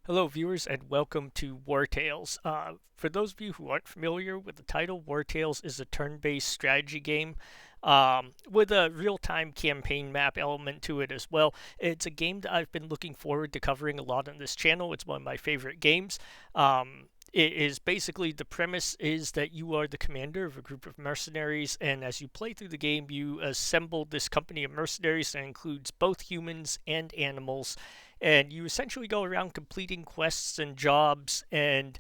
Hello, viewers, and welcome to Wartales. For those of you who aren't familiar with the title, Wartales is a turn-based strategy game with a real-time campaign map element to it as well. It's a game that I've been looking forward to covering a lot on this channel. It's one of my favorite games. It is basically the premise is that you are the commander of a group of mercenaries, and as you play through the game, you assemble this company of mercenaries that includes both humans and animals, and you essentially go around completing quests and jobs and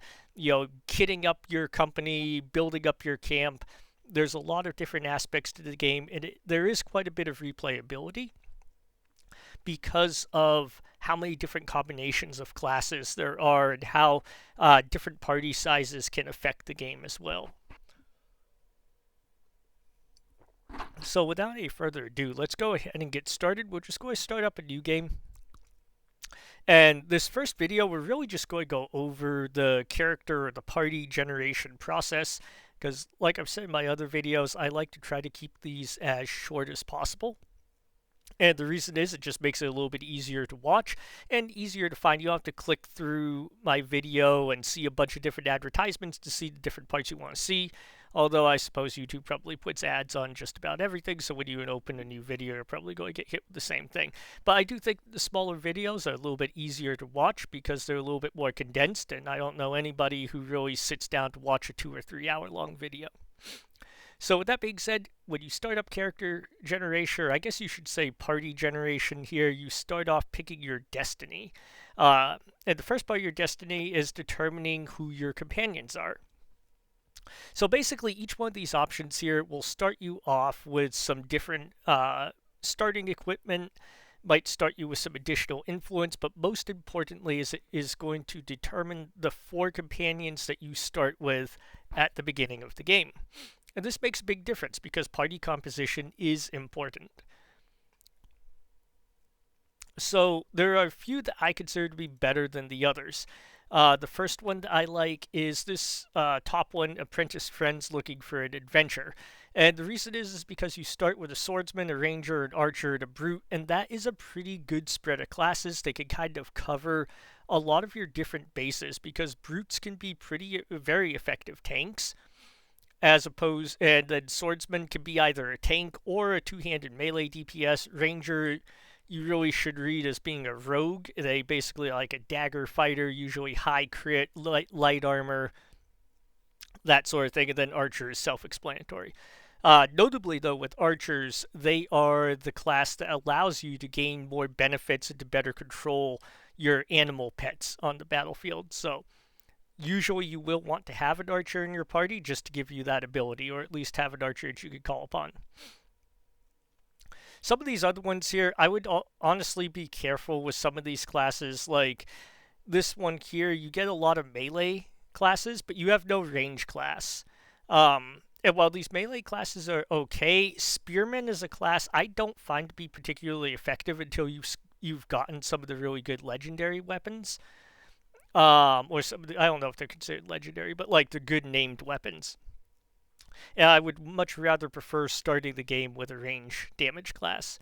kitting up your company, building up your camp. There's a lot of different aspects to the game, and there is quite a bit of replayability because of how many different combinations of classes there are and how different party sizes can affect the game as well. So without any further ado, let's go ahead and get started. We're just going to start up a new game. And this first video, we're really just going to go over the character or the party generation process, because like I've said in my other videos, I like to try to keep these as short as possible. And the reason is it just makes it a little bit easier to watch and easier to find. You don't have to click through my video and see a bunch of different advertisements to see the different parts you want to see. Although I suppose YouTube probably puts ads on just about everything, so when you open a new video, you're probably going to get hit with the same thing. But I do think the smaller videos are a little bit easier to watch because they're a little bit more condensed, and I don't know anybody who really sits down to watch a 2 or 3 hour long video. So with that being said, when you start up character generation, or I guess you should say party generation here, you start off picking your destiny. And the first part of your destiny is determining who your companions are. So basically, each one of these options here will start you off with some different starting equipment, might start you with some additional influence, but most importantly is it is going to determine the 4 companions that you start with at the beginning of the game. And this makes a big difference because party composition is important. So there are a few that I consider to be better than the others. The first one that I like is this top one, Apprentice Friends Looking for an Adventure. And the reason is because you start with a swordsman, a ranger, an archer, and a brute, and that is a pretty good spread of classes. They can kind of cover a lot of your different bases because brutes can be very effective tanks. And then swordsman can be either a tank or a two-handed melee DPS. Ranger, you really should read as being a rogue. They basically like a dagger fighter, usually high crit, light armor, that sort of thing. And then archer is self-explanatory. Notably, though, with archers, they are the class that allows you to gain more benefits and to better control your animal pets on the battlefield. So usually you will want to have an archer in your party just to give you that ability, or at least have an archer that you can call upon. Some of these other ones here, I would honestly be careful with some of these classes. Like this one here, you get a lot of melee classes, but you have no range class. And while these melee classes are okay, Spearman is a class I don't find to be particularly effective until you've gotten some of the really good legendary weapons. Or some of the, I don't know if they're considered legendary, but like the good named weapons. And I would much rather prefer starting the game with a range damage class.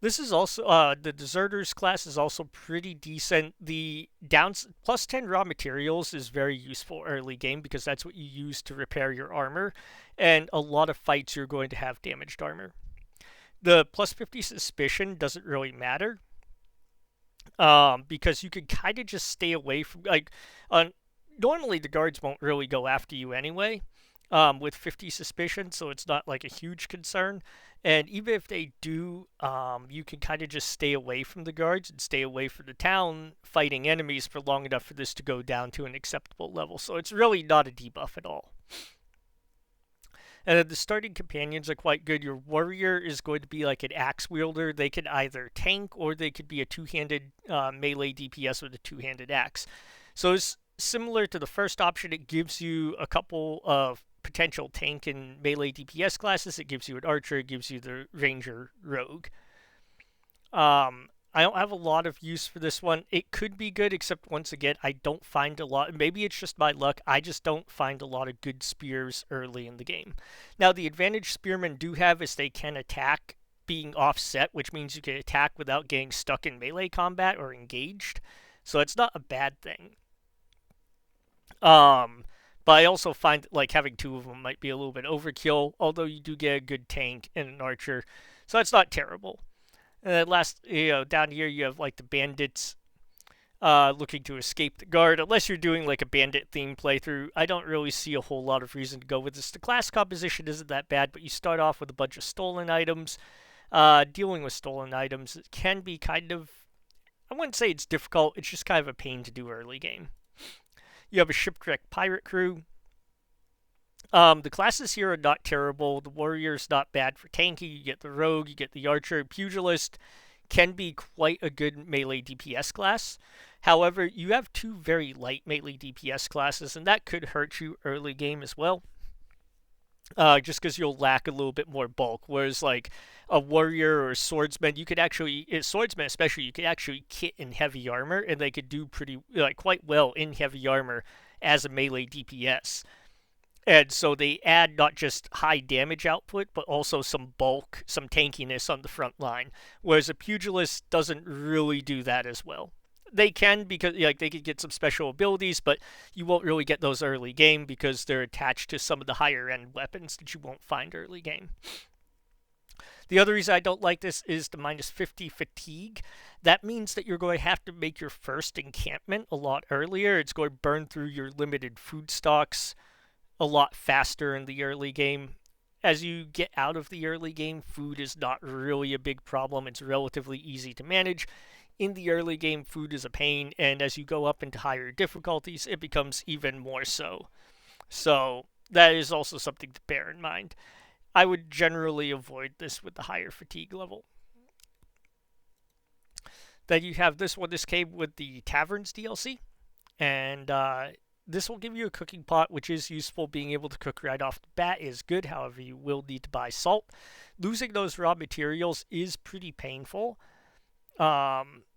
This is also, the Deserters class is also pretty decent. The plus 10 raw materials is very useful early game because that's what you use to repair your armor. And a lot of fights you're going to have damaged armor. The plus 50 suspicion doesn't really matter. Because you can kind of just stay away from, normally the guards won't really go after you anyway, with 50 suspicion, so it's not like a huge concern. And even if they do, you can kind of just stay away from the guards and stay away from the town fighting enemies for long enough for this to go down to an acceptable level. So it's really not a debuff at all. And the starting companions are quite good. Your warrior is going to be like an axe wielder. They can either tank or they could be a two-handed melee DPS with a two-handed axe. So it's similar to the first option. It gives you a couple of potential tank and melee DPS classes. It gives you an archer. It gives you the ranger rogue. I don't have a lot of use for this one. It could be good, except once again, I don't find a lot. Maybe it's just my luck. I just don't find a lot of good spears early in the game. Now, the advantage spearmen do have is they can attack being offset, which means you can attack without getting stuck in melee combat or engaged. So it's not a bad thing. Um, but I also find like having two of them might be a little bit overkill, although you do get a good tank and an archer, so it's not terrible. And then last, down here you have like the bandits looking to escape the guard. Unless you're doing like a bandit themed playthrough, I don't really see a whole lot of reason to go with this. The class composition isn't that bad, but you start off with a bunch of stolen items. Dealing with stolen items can be kind of, I wouldn't say it's difficult, it's just kind of a pain to do early game. You have a shipwrecked pirate crew. The classes here are not terrible. The warrior's not bad for tanky. You get the rogue, you get the archer. Pugilist can be quite a good melee DPS class. However, you have two very light melee DPS classes, and that could hurt you early game as well. Just because you'll lack a little bit more bulk. Whereas, like, a warrior or a swordsman, you could actually, swordsman especially, you could actually kit in heavy armor, and they could do quite well in heavy armor as a melee DPS. And so they add not just high damage output, but also some bulk, some tankiness on the front line. Whereas a pugilist doesn't really do that as well. They can, because like they could get some special abilities, but you won't really get those early game because they're attached to some of the higher end weapons that you won't find early game. The other reason I don't like this is the minus 50 fatigue. That means that you're going to have to make your first encampment a lot earlier. It's going to burn through your limited food stocks a lot faster in the early game. As you get out of the early game, food is not really a big problem. It's relatively easy to manage. In the early game, food is a pain, and as you go up into higher difficulties, it becomes even more so. So that is also something to bear in mind. I would generally avoid this with the higher fatigue level. Then you have this one. This came with the Taverns DLC, and this will give you a cooking pot, which is useful. Being able to cook right off the bat is good. However, you will need to buy salt. Losing those raw materials is pretty painful.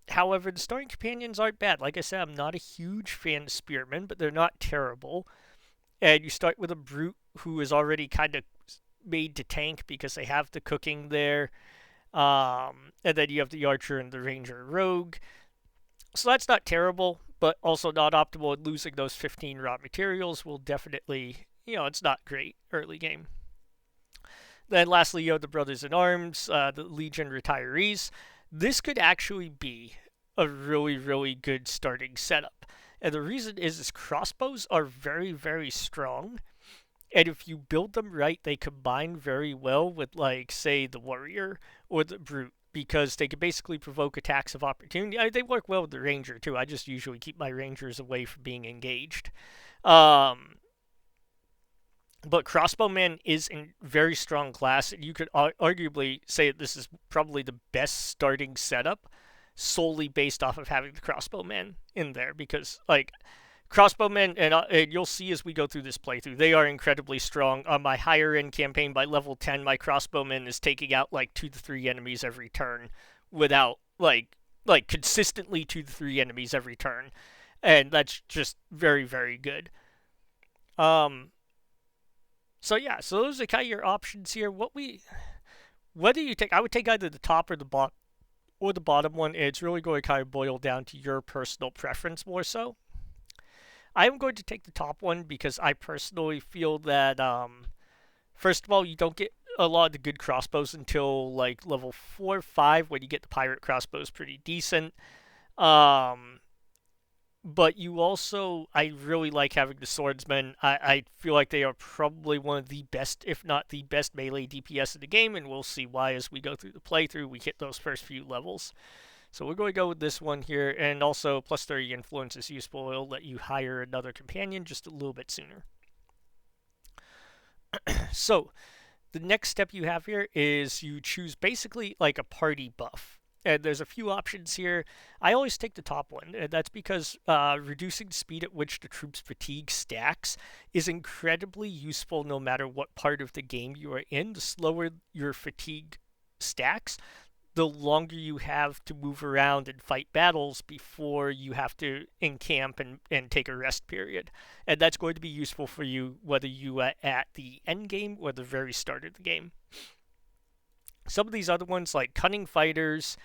However, the starting companions aren't bad. Like I said, I'm not a huge fan of spearmen, but they're not terrible. And you start with a brute who is already kind of made to tank because they have the cooking there. And then you have the archer and the ranger rogue. So that's not terrible, but also not optimal. And losing those 15 raw materials will definitely, it's not great early game. Then lastly, you have the Brothers in Arms, the Legion retirees. This could actually be a really, really good starting setup. And the reason is crossbows are very, very strong. And if you build them right, they combine very well with, like, say, the warrior or the brute, because they can basically provoke attacks of opportunity. They work well with the ranger, too. I just usually keep my rangers away from being engaged. But crossbowman is a very strong class, and you could arguably say that this is probably the best starting setup solely based off of having the crossbowmen in there, because, like, crossbowmen, and you'll see as we go through this playthrough, they are incredibly strong. On my higher end campaign, by level 10, my crossbowman is taking out like 2 to 3 enemies every turn without, like consistently 2 to 3 enemies every turn. And that's just very, very good. So yeah, so those are kind of your options here. Whether you take, I would take either the top or the bottom one. It's really going to kind of boil down to your personal preference more so. I am going to take the top one because I personally feel that, first of all, you don't get a lot of the good crossbows until like level 4 or 5, when you get the pirate crossbows pretty decent. But you also, I really like having the swordsmen. I feel like they are probably one of the best, if not the best, melee DPS in the game, and we'll see why as we go through the playthrough. We hit those first few levels. So we're going to go with this one here, and also plus 30 influence is useful. It'll let you hire another companion just a little bit sooner. So the next step you have here is you choose basically like a party buff. And there's a few options here. I always take the top one, and that's because reducing the speed at which the troops' fatigue stacks is incredibly useful no matter what part of the game you are in. The slower your fatigue stacks, the longer you have to move around and fight battles before you have to encamp and take a rest period. And that's going to be useful for you whether you are at the end game or the very start of the game. Some of these other ones, like cunning fighters,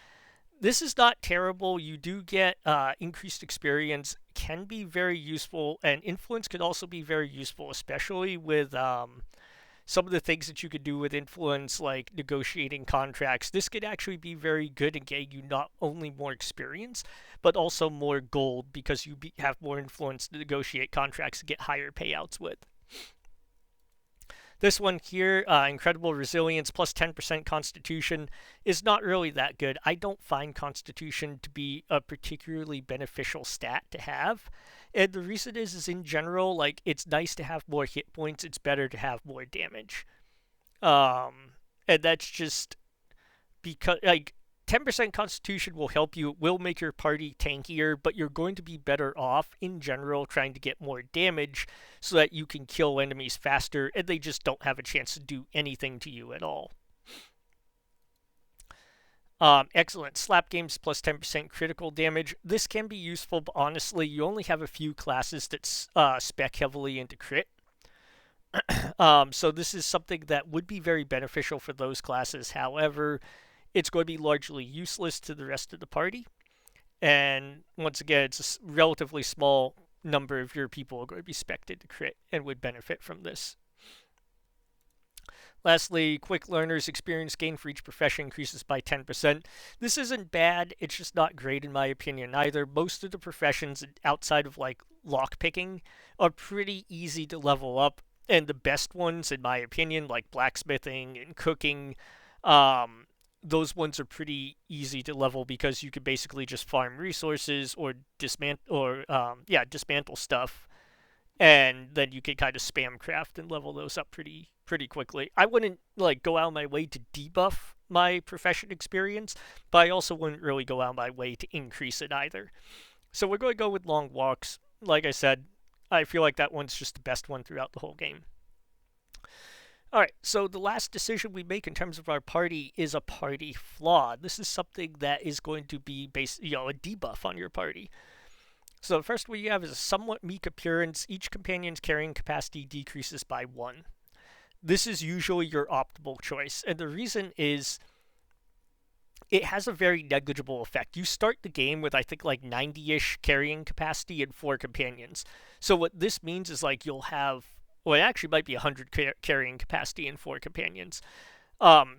This is not terrible. You do get increased experience, can be very useful, and influence could also be very useful, especially with some of the things that you could do with influence, like negotiating contracts. This could actually be very good in getting you not only more experience, but also more gold because you have more influence to negotiate contracts and get higher payouts with. This one here, incredible resilience plus 10% constitution, is not really that good. I don't find constitution to be a particularly beneficial stat to have. And the reason is in general, like, it's nice to have more hit points. It's better to have more damage. And that's just because, like, 10% constitution will help you, it will make your party tankier, but you're going to be better off in general trying to get more damage so that you can kill enemies faster and they just don't have a chance to do anything to you at all. Excellent. Slap games plus 10% critical damage. This can be useful, but honestly, you only have a few classes that spec heavily into crit. So this is something that would be very beneficial for those classes. However, it's going to be largely useless to the rest of the party. And once again, it's a relatively small number of your people are going to be spec'd into crit and would benefit from this. Lastly, quick learners, experience gain for each profession increases by 10%. This isn't bad, it's just not great in my opinion either. Most of the professions outside of like lockpicking are pretty easy to level up, and the best ones in my opinion, like blacksmithing and cooking, those ones are pretty easy to level because you could basically just farm resources or dismantle stuff, and then you can kind of spam craft and level those up pretty quickly. I wouldn't like go out of my way to debuff my profession experience, but I also wouldn't really go out of my way to increase it either. So we're going to go with long walks. Like I said, I feel like that one's just the best one throughout the whole game. Alright, so the last decision we make in terms of our party is a party flaw. This is something that is going to be a debuff on your party. So the first one you have is a somewhat meek appearance. Each companion's carrying capacity decreases by 1. This is usually your optimal choice, and the reason is it has a very negligible effect. You start the game with, I think, like 90-ish carrying capacity and 4 companions. So what this means is like you'll have, well, it actually might be 100 carrying capacity and 4 companions.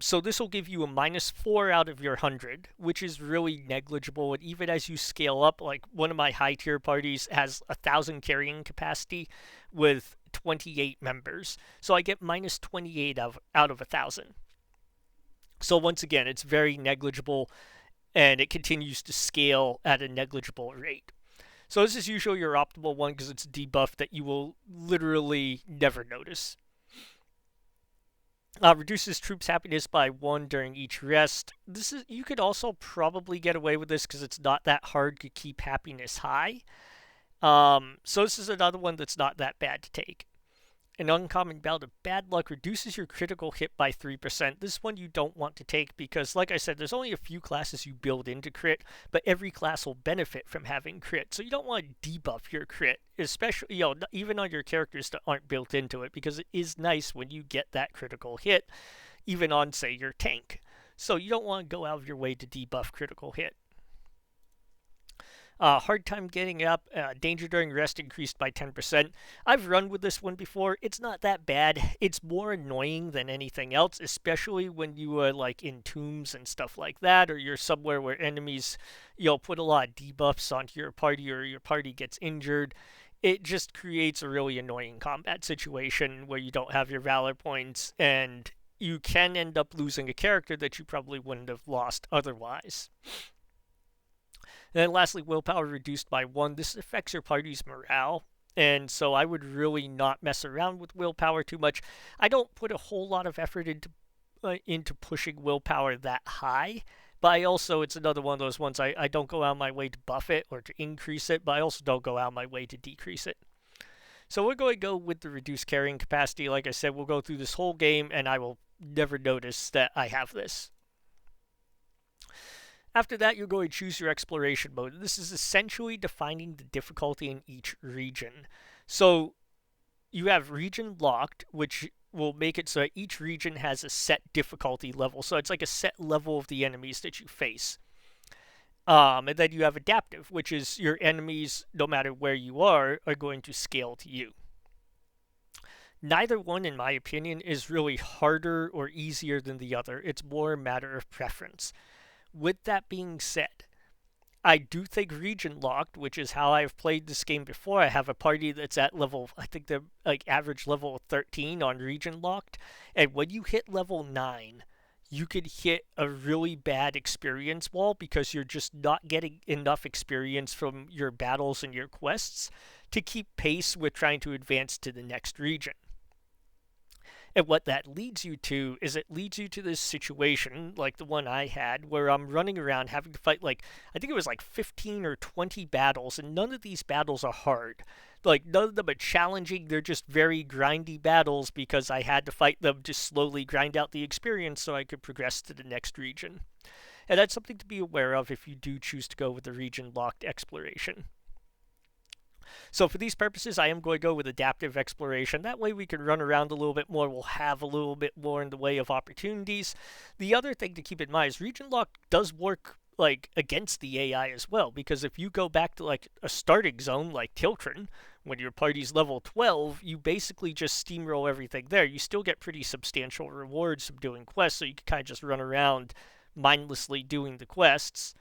So this will give you a -4 out of your 100, which is really negligible. And even as you scale up, like one of my high tier parties has 1,000 carrying capacity with 28 members. So I get -28 out of 1,000. So once again, it's very negligible, and it continues to scale at a negligible rate. So this is usually your optimal one because it's a debuff that you will literally never notice. Reduces troops' happiness by 1 during each rest. You could also probably get away with this because it's not that hard to keep happiness high. So this is another one that's not that bad to take. An uncommon bout of bad luck reduces your critical hit by 3%. This one you don't want to take because, like I said, there's only a few classes you build into crit, but every class will benefit from having crit. So you don't want to debuff your crit, especially, even on your characters that aren't built into it, because it is nice when you get that critical hit, even on, say, your tank. So you don't want to go out of your way to debuff critical hit. Hard time getting up. Danger during rest increased by 10%. I've run with this one before. It's not that bad. It's more annoying than anything else, especially when you are like in tombs and stuff like that, or you're somewhere where enemies, put a lot of debuffs onto your party, or your party gets injured. It just creates a really annoying combat situation where you don't have your valor points, and you can end up losing a character that you probably wouldn't have lost otherwise. And then lastly, willpower reduced by 1. This affects your party's morale, and so I would really not mess around with willpower too much. I don't put a whole lot of effort into pushing willpower that high, but it's another one of those ones I don't go out of my way to buff it or to increase it, but I also don't go out of my way to decrease it. So we're going to go with the reduced carrying capacity. Like I said, we'll go through this whole game, and I will never notice that I have this. After that, you're going to choose your exploration mode. This is essentially defining the difficulty in each region. So you have region locked, which will make it so that each region has a set difficulty level. So it's like a set level of the enemies that you face. And then you have adaptive, which is your enemies, no matter where you are going to scale to you. Neither one, in my opinion, is really harder or easier than the other. It's more a matter of preference. With that being said, I do think region locked, which is how I've played this game before. I have a party that's at level, I think they're like average level 13 on region locked. And when you hit level 9, you could hit a really bad experience wall because you're just not getting enough experience from your battles and your quests to keep pace with trying to advance to the next region. And what that leads you to is it leads you to this situation like the one I had where I'm running around having to fight like I think it was like 15 or 20 battles, and none of these battles are hard. Like none of them are challenging, they're just very grindy battles because I had to fight them to slowly grind out the experience so I could progress to the next region. And that's something to be aware of if you do choose to go with the region locked exploration. So for these purposes, I am going to go with adaptive exploration. That way we can run around a little bit more. We'll have a little bit more in the way of opportunities. The other thing to keep in mind is region lock does work like against the AI as well, because if you go back to like a starting zone like Tiltron, when your party's level 12, you basically just steamroll everything there. You still get pretty substantial rewards from doing quests, so you can kind of just run around mindlessly doing the quests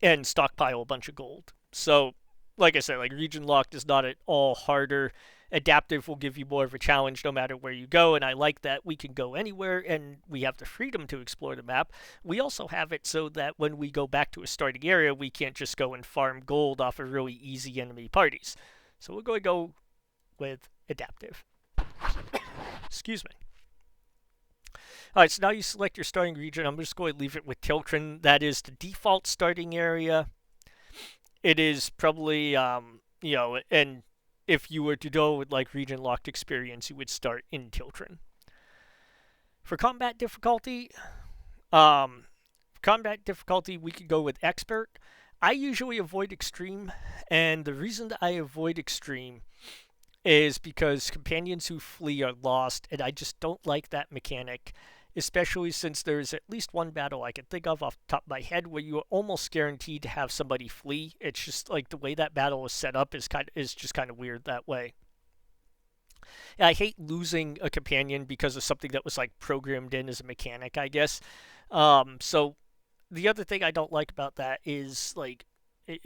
and stockpile a bunch of gold. So like I said, like region locked is not at all harder. Adaptive will give you more of a challenge no matter where you go, and I like that we can go anywhere and we have the freedom to explore the map. We also have it so that when we go back to a starting area, we can't just go and farm gold off of really easy enemy parties. So we're going to go with adaptive. Excuse me. Alright, so now you select your starting region. I'm just going to leave it with Tiltron. That is the default starting area. It is probably, and if you were to go with like region locked experience, you would start in Tiltron. For combat difficulty, we could go with expert. I usually avoid extreme, and the reason that I avoid extreme is because companions who flee are lost, and I just don't like that mechanic. Especially since there's at least one battle I can think of off the top of my head where you are almost guaranteed to have somebody flee. It's just like the way that battle is set up is just kind of weird that way. And I hate losing a companion because of something that was like programmed in as a mechanic, I guess. So the other thing I don't like about that is like,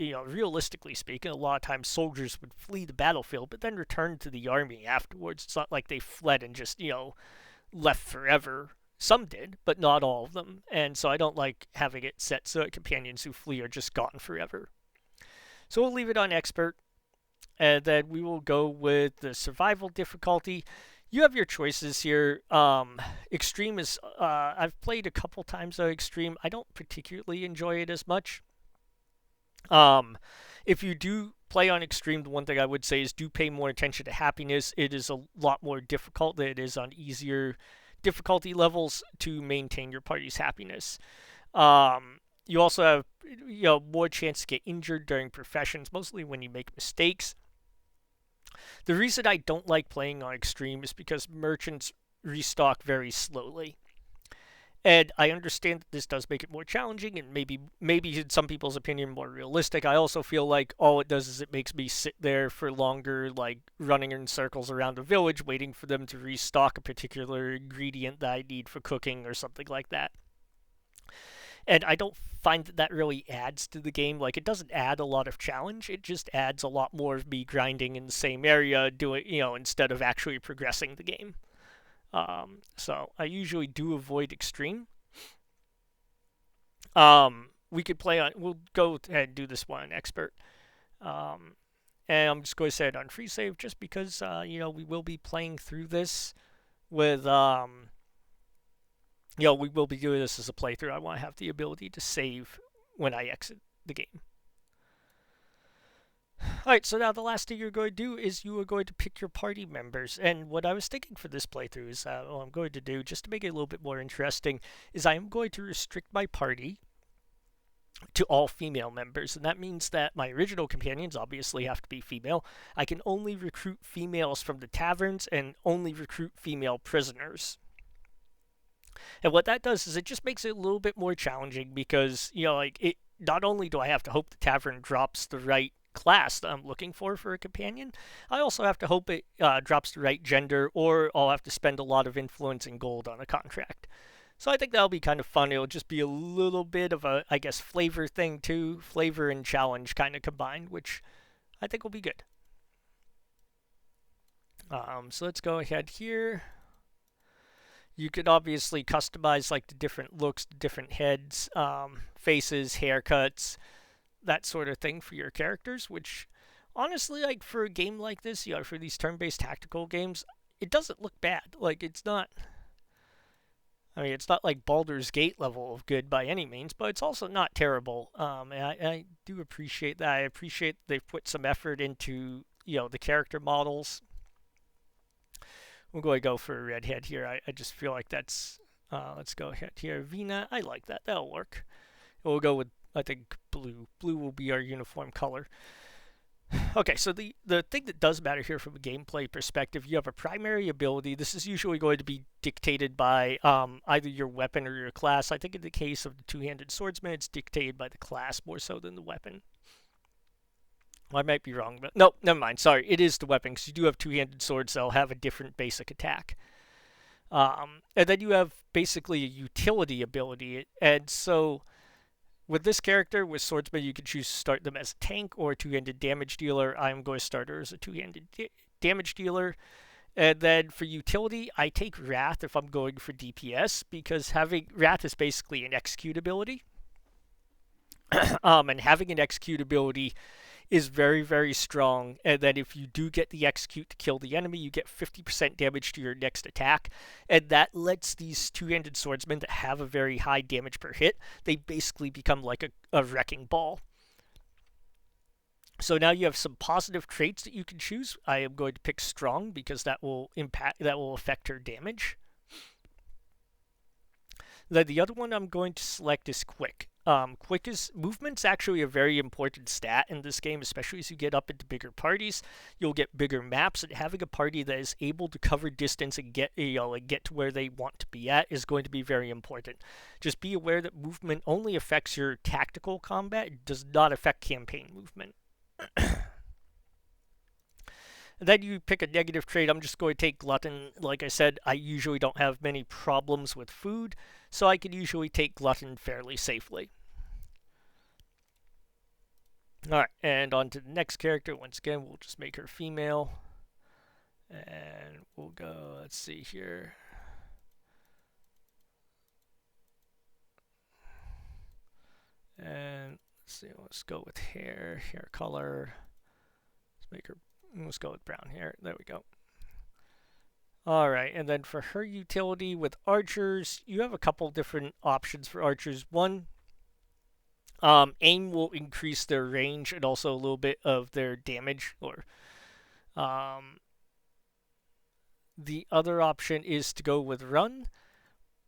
realistically speaking, a lot of times soldiers would flee the battlefield but then return to the army afterwards. It's not like they fled and just, left forever. Some did, but not all of them, and so I don't like having it set so that companions who flee are just gone forever. So we'll leave it on expert, and then we will go with the survival difficulty. You have your choices here. Extreme is, I've played a couple times on extreme. I don't particularly enjoy it as much. If you do play on extreme, the one thing I would say is do pay more attention to happiness. It is a lot more difficult than it is on easier difficulty levels to maintain your party's happiness. You also have more chance to get injured during professions, mostly when you make mistakes. The reason I don't like playing on extreme is because merchants restock very slowly. And I understand that this does make it more challenging and maybe in some people's opinion more realistic. I also feel like all it does is it makes me sit there for longer, like running in circles around a village waiting for them to restock a particular ingredient that I need for cooking or something like that. And I don't find that really adds to the game. Like, it doesn't add a lot of challenge. It just adds a lot more of me grinding in the same area, doing, instead of actually progressing the game. So I usually do avoid extreme. We could play on, we'll go ahead and do this one on expert. And I'm just going to set it on free save just because, we will be playing through this with, we will be doing this as a playthrough. I want to have the ability to save when I exit the game. Alright, so now the last thing you're going to do is you are going to pick your party members. And what I was thinking for this playthrough is, what I'm going to do, just to make it a little bit more interesting, is I am going to restrict my party to all female members. And that means that my original companions obviously have to be female. I can only recruit females from the taverns and only recruit female prisoners. And what that does is it just makes it a little bit more challenging because, not only do I have to hope the tavern drops the right class that I'm looking for a companion, I also have to hope it drops the right gender, or I'll have to spend a lot of influence and gold on a contract. So I think that'll be kind of fun. It'll just be a little bit of a, I guess, flavor thing too, flavor and challenge kind of combined, which I think will be good. So let's go ahead here. You could obviously customize like the different looks, the different heads, faces, haircuts, that sort of thing for your characters, which honestly, like for a game like this, for these turn-based tactical games, it doesn't look bad. Like it's not, I mean, it's not like Baldur's Gate level of good by any means, but it's also not terrible. And I do appreciate that. I appreciate they've put some effort into, the character models. We're going to go for a redhead here. I just feel like that's, let's go ahead here. Vina, I like that. That'll work. We'll go with, I think, blue. Blue will be our uniform color. Okay, so the thing that does matter here from a gameplay perspective, you have a primary ability. This is usually going to be dictated by either your weapon or your class. I think in the case of the two-handed swordsman, it's dictated by the class more so than the weapon. Well, I might be wrong, but no, never mind. Sorry, it is the weapon, because you do have two-handed swords that'll have a different basic attack. And then you have basically a utility ability, and so with this character, with Swordsman, you can choose to start them as a tank or a two-handed damage dealer. I'm going to start her as a two-handed damage dealer. And then for utility, I take Wrath if I'm going for DPS, because having Wrath is basically an execute ability. And having an execute ability is very, very strong. And then if you do get the execute to kill the enemy, you get 50% damage to your next attack. And that lets these two-handed swordsmen that have a very high damage per hit, they basically become like a wrecking ball. So now you have some positive traits that you can choose. I am going to pick strong because that will affect her damage. Then the other one I'm going to select is quick. Quick is movement's actually a very important stat in this game, especially as you get up into bigger parties. You'll get bigger maps, and having a party that is able to cover distance and get to where they want to be at is going to be very important. Just be aware that movement only affects your tactical combat; it does not affect campaign movement. And then you pick a negative trait. I'm just going to take Glutton. Like I said, I usually don't have many problems with food, so I can usually take Glutton fairly safely. Alright, and on to the next character. Once again, we'll just make her female. And we'll go, let's see here. And let's see, let's go with hair color. Let's go with brown hair. There we go. Alright, and then for her utility with archers, you have a couple different options for archers. One, aim will increase their range and also a little bit of their damage. Or the other option is to go with run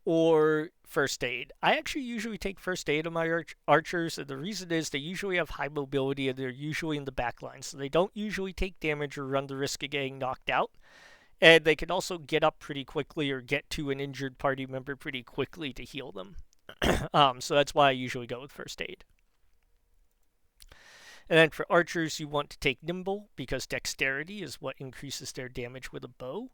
or first aid. I actually usually take first aid on my archers, and the reason is they usually have high mobility and they're usually in the back line, so they don't usually take damage or run the risk of getting knocked out. And they can also get up pretty quickly or get to an injured party member pretty quickly to heal them. So that's why I usually go with first aid. And then for archers, you want to take nimble, because dexterity is what increases their damage with a bow.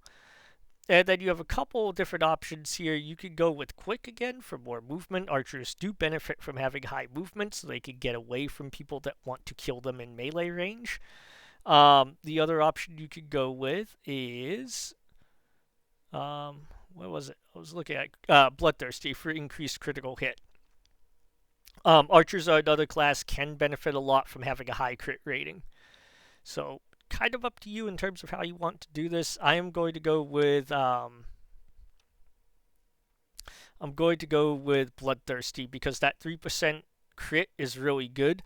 And then you have a couple different options here. You can go with quick again for more movement. Archers do benefit from having high movement, so they can get away from people that want to kill them in melee range. The other option you could go with is, what was it? I was looking at Bloodthirsty for increased critical hit. Archers are another class, can benefit a lot from having a high crit rating. So kind of up to you in terms of how you want to do this. I am going to go with Bloodthirsty, because that 3% crit is really good.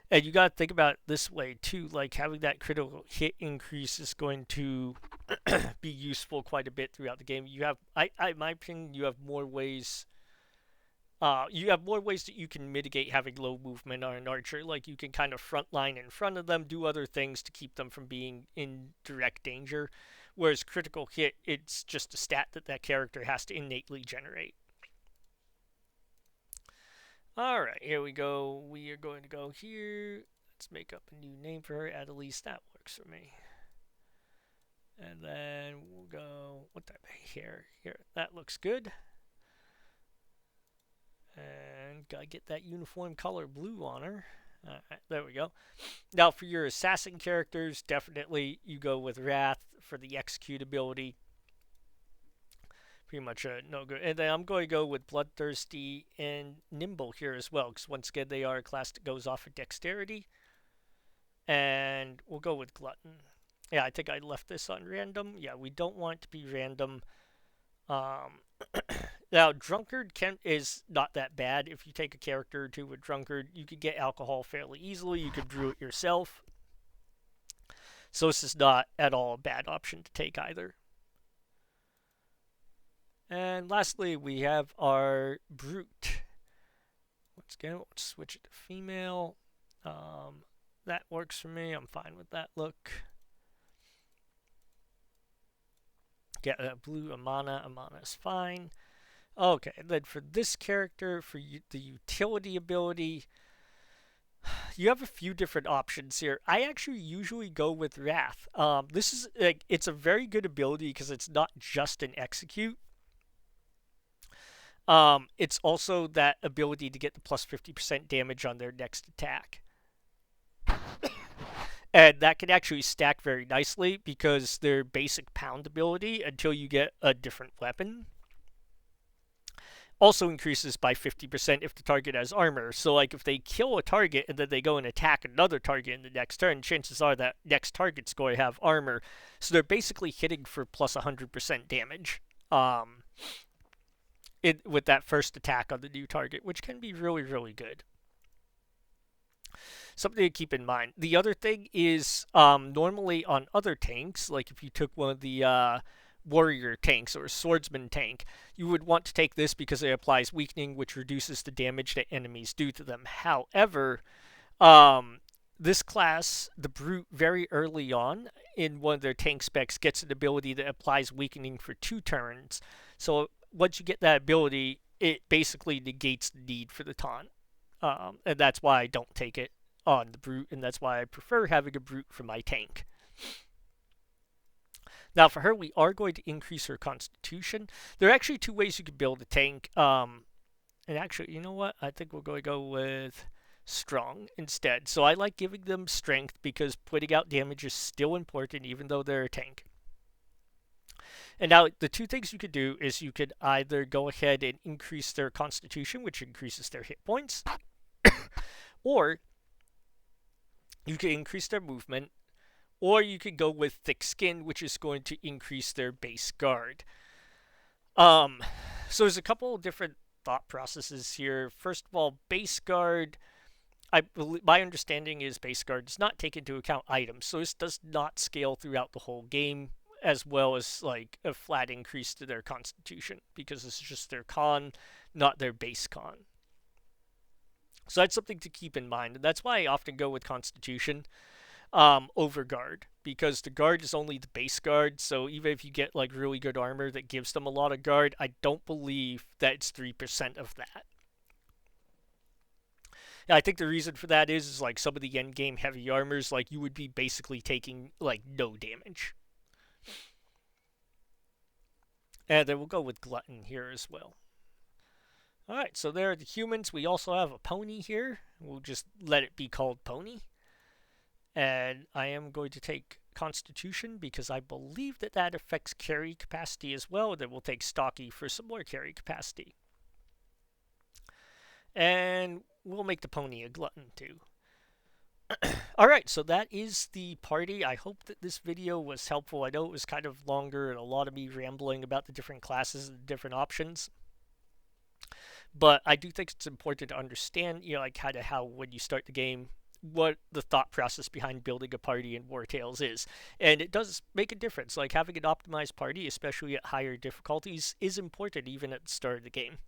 And you got to think about it this way too, like having that critical hit increase is going to be useful quite a bit throughout the game. You have, in my opinion, you have more ways. You have more ways that you can mitigate having low movement on an archer. Like you can kind of front line in front of them, do other things to keep them from being in direct danger. Whereas critical hit, it's just a stat that character has to innately generate. Alright, here we go. We are going to go here. Let's make up a new name for her. At least that works for me. And then we'll go, what type of hair here? That looks good. And gotta get that uniform color blue on her. Alright, there we go. Now for your assassin characters, definitely you go with Wrath for the execute ability. Pretty much no good. And then I'm going to go with Bloodthirsty and Nimble here as well, because once again they are a class that goes off of dexterity. And we'll go with Glutton. Yeah, I think I left this on random. Yeah, we don't want it to be random. Now, Drunkard is not that bad. If you take a character or two with Drunkard, you could get alcohol fairly easily. You could brew it yourself. So this is not at all a bad option to take either. And lastly, we have our Brute. Let's switch it to female. That works for me. I'm fine with that look. Get a blue Amana. Amana is fine. Okay, and then for this character, for the utility ability, you have a few different options here. I actually usually go with Wrath. This is it's a very good ability because it's not just an execute. It's also that ability to get the plus 50% damage on their next attack. And that can actually stack very nicely because their basic pound ability, until you get a different weapon, also increases by 50% if the target has armor. So like if they kill a target and then they go and attack another target in the next turn, chances are that next target's going to have armor. So they're basically hitting for plus 100% damage. With that first attack on the new target, which can be really, really good. Something to keep in mind. The other thing is normally on other tanks, like if you took one of the warrior tanks or a swordsman tank, you would want to take this because it applies weakening, which reduces the damage that enemies do to them. However, this class, the Brute, very early on in one of their tank specs, gets an ability that applies weakening for 2 turns. So once you get that ability, it basically negates the need for the taunt. And that's why I don't take it on the Brute, and that's why I prefer having a Brute for my tank. Now for her, we are going to increase her Constitution. There are actually 2 ways you can build a tank. And actually, you know what? I think we're going to go with Strong instead. So I like giving them Strength because putting out damage is still important even though they're a tank. And now the 2 things you could do is you could either go ahead and increase their Constitution, which increases their hit points, or you could increase their movement, or you could go with Thick Skin, which is going to increase their base guard. So there's a couple of different thought processes here. First of all, base guard, my understanding is base guard does not take into account items, so this does not scale throughout the whole game, as well as like a flat increase to their Constitution, because this is just their con, not their base con. So that's something to keep in mind, and that's why I often go with Constitution over guard, because the guard is only the base guard. So even if you get like really good armor that gives them a lot of guard, I don't believe that it's 3% of that. Yeah, I think the reason for that is like some of the end game heavy armors, like you would be basically taking like no damage. And then we'll go with Glutton here as well. Alright, so there are the humans. We also have a pony here. We'll just let it be called Pony. And I am going to take Constitution because I believe that that affects carry capacity as well. Then we'll take Stocky for some more carry capacity. And we'll make the pony a glutton too. Alright, so that is the party. I hope that this video was helpful. I know it was kind of longer and a lot of me rambling about the different classes and the different options. But I do think it's important to understand, you know, like kind of how when you start the game, what the thought process behind building a party in Wartales is. And it does make a difference. Like having an optimized party, especially at higher difficulties, is important even at the start of the game.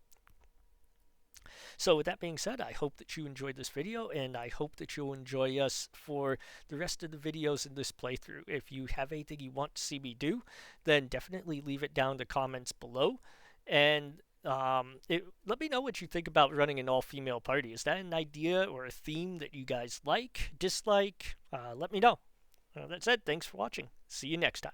So with that being said, I hope that you enjoyed this video, and I hope that you'll enjoy us for the rest of the videos in this playthrough. If you have anything you want to see me do, then definitely leave it down in the comments below. And Let me know what you think about running an all-female party. Is that an idea or a theme that you guys like, dislike? Let me know. That said, thanks for watching. See you next time.